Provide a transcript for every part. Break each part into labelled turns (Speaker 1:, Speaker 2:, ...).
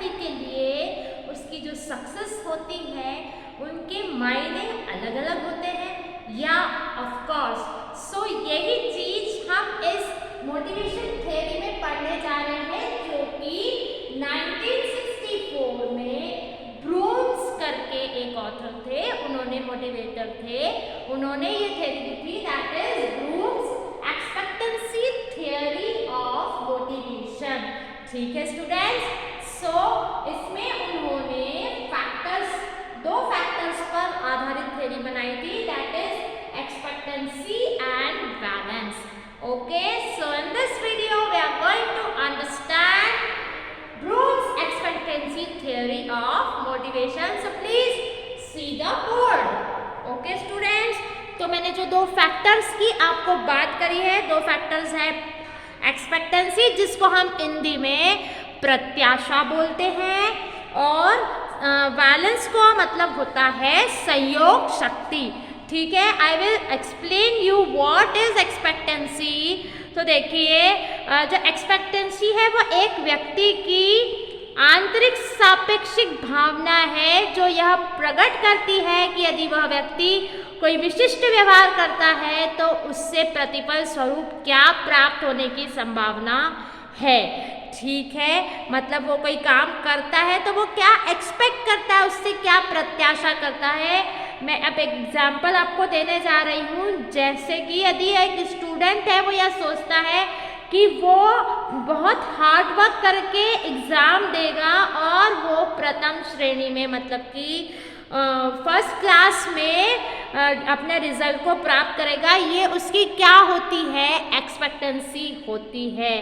Speaker 1: व्यक्ति के लिए उसकी जो सक्सेस होती है उनके मायने अलग अलग होते हैं या ऑफ कोर्स। सो यही चीज हम इस मोटिवेशन थ्योरी में पढ़ने जा रहे हैं, जो कि 1964 में ब्रूम्स करके एक ऑथर थे, उन्होंने मोटिवेटर थे, उन्होंने ये थ्योरी लिखी, that is brooms expectancy theory of motivation. ठीक है स्टूडेंट्स, सो इसमें उन्होंने दो फैक्टर्स पर आधारित थ्योरी बनाई थी, that is expectancy and balance. Okay, so in this video we are going to understand Vroom's expectancy theory of motivation. So please see the board. Okay students, तो मैंने जो दो फैक्टर्स की आपको बात करी है, दो फैक्टर्स है एक्सपेक्टेंसी, जिसको हम हिंदी में प्रत्याशा बोलते हैं, और बैलेंस को मतलब होता है सहयोग शक्ति। ठीक है, I will explain you what is expectancy. तो देखिए, जो एक्सपेक्टेंसी है वो एक व्यक्ति की आंतरिक सापेक्षिक भावना है, जो यह प्रकट करती है कि यदि वह व्यक्ति कोई विशिष्ट व्यवहार करता है तो उससे प्रतिफल स्वरूप क्या प्राप्त होने की संभावना है। ठीक है, मतलब वो कोई काम करता है तो वो क्या एक्सपेक्ट करता है, उससे क्या प्रत्याशा करता है। मैं अब एक एग्जाम्पल आपको देने जा रही हूँ, जैसे कि यदि एक स्टूडेंट है, वो यह सोचता है कि वो बहुत हार्ड वर्क करके एग्ज़ाम देगा और वो प्रथम श्रेणी में, मतलब कि फर्स्ट क्लास में अपने रिजल्ट को प्राप्त करेगा, ये उसकी क्या होती है, एक्सपेक्टेंसी होती है।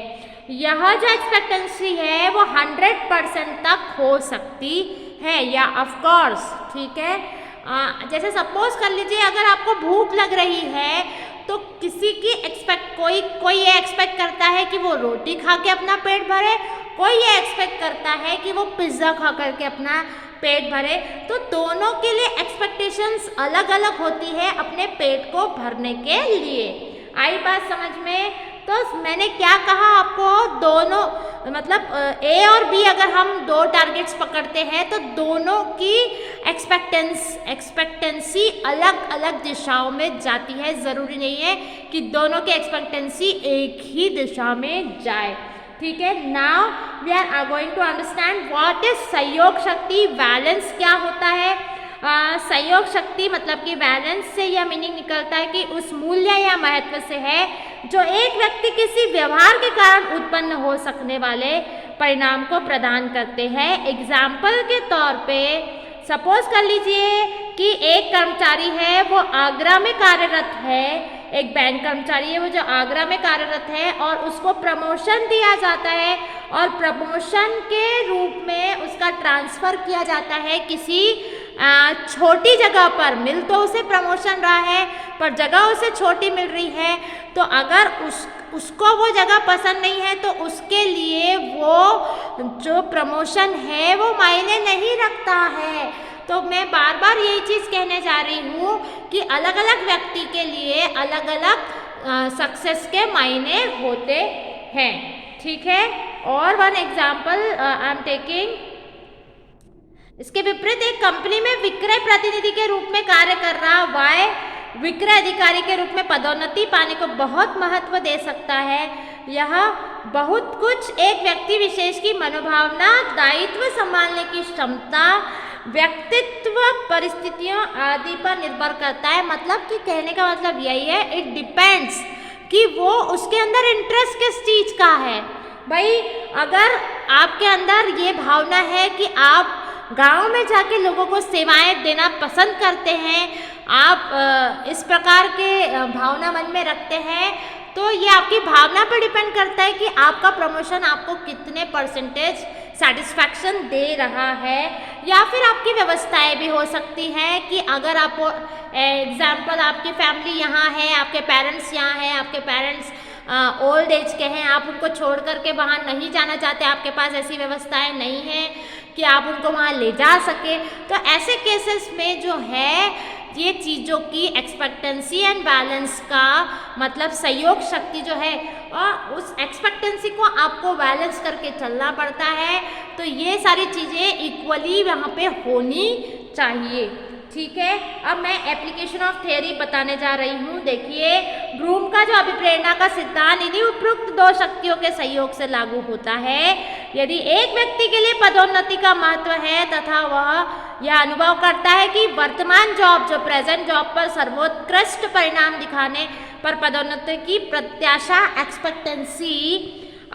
Speaker 1: यह जो एक्सपेक्टेंसी है वो 100% तक हो सकती है या ऑफ कोर्स। ठीक है, जैसे सपोज कर लीजिए, अगर आपको भूख लग रही है तो किसी की कोई ये एक्सपेक्ट करता है कि वो रोटी खा के अपना पेट भरे, कोई ये एक्सपेक्ट करता है कि वो पिज़्ज़ा खा करके अपना पेट भरे। तो दोनों के लिए एक्सपेक्टेशंस अलग अलग होती है अपने पेट को भरने के लिए। आई बात समझ में? तो मैंने क्या कहा आपको, दोनों मतलब ए और बी, अगर हम दो टारगेट्स पकड़ते हैं तो दोनों की एक्सपेक्टेंसी अलग अलग दिशाओं में जाती है। ज़रूरी नहीं है कि दोनों की एक्सपेक्टेंसी एक ही दिशा में जाए। ठीक है, now we are going to understand what is सहयोग शक्ति, बैलेंस क्या होता है। सहयोग शक्ति मतलब कि बैलेंस से यह मीनिंग निकलता है कि उस मूल्य या महत्व से है जो एक व्यक्ति किसी व्यवहार के कारण उत्पन्न हो सकने वाले परिणाम को प्रदान करते हैं। एग्जाम्पल के तौर पे सपोज कर लीजिए कि एक कर्मचारी है, वो आगरा में कार्यरत है, एक बैंक कर्मचारी है वो जो आगरा में कार्यरत है, और उसको प्रमोशन दिया जाता है और प्रमोशन के रूप में उसका ट्रांसफ़र किया जाता है किसी छोटी जगह पर। मिल तो उसे प्रमोशन रहा है पर जगह उसे छोटी मिल रही है, तो अगर उसको वो जगह पसंद नहीं है तो उसके लिए वो जो प्रमोशन है वो मायने नहीं रखता है। तो मैं बार बार यही चीज़ कहने जा रही हूँ कि अलग अलग व्यक्ति के लिए अलग अलग सक्सेस के मायने होते हैं। ठीक है, और one example I am taking, इसके विपरीत एक कंपनी में विक्रय प्रतिनिधि के रूप में कार्य कर रहा वाई विक्रय अधिकारी के रूप में पदोन्नति पाने को बहुत महत्व दे सकता है। यह बहुत कुछ एक व्यक्ति विशेष की मनोभावना, दायित्व संभालने की क्षमता, व्यक्तित्व, परिस्थितियों आदि पर निर्भर करता है। मतलब कि कहने का मतलब यही है, इट डिपेंड्स कि वो उसके अंदर इंटरेस्ट किस चीज़ का है। भाई अगर आपके अंदर ये भावना है कि आप गांव में जाके लोगों को सेवाएं देना पसंद करते हैं, आप इस प्रकार के भावना मन में रखते हैं, तो ये आपकी भावना पर डिपेंड करता है कि आपका प्रमोशन आपको कितने परसेंटेज सेटिस्फैक्शन दे रहा है। या फिर आपकी व्यवस्थाएं भी हो सकती हैं कि अगर आप एग्जाम्पल, आपकी फैमिली यहाँ है, आपके पेरेंट्स यहाँ हैं, आपके पेरेंट्स ओल्ड एज के हैं, आप उनको छोड़ करके वहाँ नहीं जाना चाहते, आपके पास ऐसी व्यवस्थाएं नहीं हैं कि आप उनको वहाँ ले जा सके, तो ऐसे केसेस में जो है ये चीज़ों की एक्सपेक्टेंसी एंड बैलेंस का मतलब सहयोग शक्ति जो है, और उस एक्सपेक्टेंसी को आपको बैलेंस करके चलना पड़ता है। तो ये सारी चीज़ें इक्वली वहाँ पे होनी चाहिए। ठीक है, अब मैं एप्लीकेशन ऑफ थ्योरी बताने जा रही हूँ। देखिए, ब्लूम का जो अभिप्रेरणा का सिद्धांत इन्हीं उपरोक्त दो शक्तियों के सहयोग से लागू होता है। यदि एक व्यक्ति के लिए पदोन्नति का महत्व है तथा वह यह अनुभव करता है कि वर्तमान जॉब जो प्रेजेंट जॉब पर सर्वोत्कृष्ट परिणाम दिखाने पर पदोन्नति की प्रत्याशा एक्सपेक्टेंसी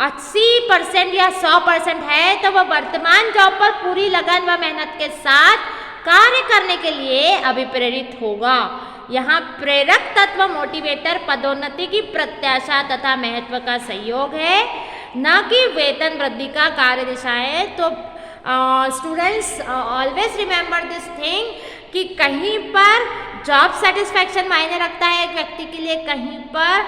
Speaker 1: 80% या 100% है, तो वह वर्तमान जॉब पर पूरी लगन व मेहनत के साथ कार्य करने के लिए अभिप्रेरित होगा। यहाँ प्रेरक तत्व मोटिवेटर पदोन्नति की प्रत्याशा तथा महत्व का सहयोग है, न कि वेतन वृद्धि का कार्य दिशाएं। तो students always remember this thing कि कहीं पर जॉब सेटिस्फैक्शन मायने रखता है एक व्यक्ति के लिए, कहीं पर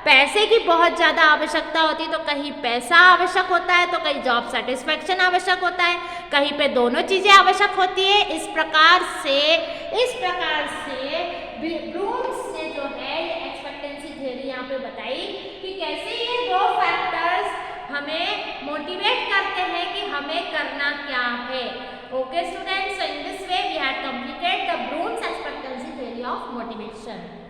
Speaker 1: पैसे की बहुत ज़्यादा आवश्यकता होती है, तो कहीं पैसा आवश्यक होता है तो कहीं जॉब सेटिस्फैक्शन आवश्यक होता है, कहीं पे दोनों चीज़ें आवश्यक होती है। इस प्रकार से ब्लूम्स ने जो है ये एक्सपेक्टेंसी थ्योरी यहाँ पे बताई कि कैसे ये दो फैक्टर्स हमें मोटिवेट करते हैं कि हमें करना क्या है। Okay students, in this way we had completed the Bloom's expectancy theory of motivation.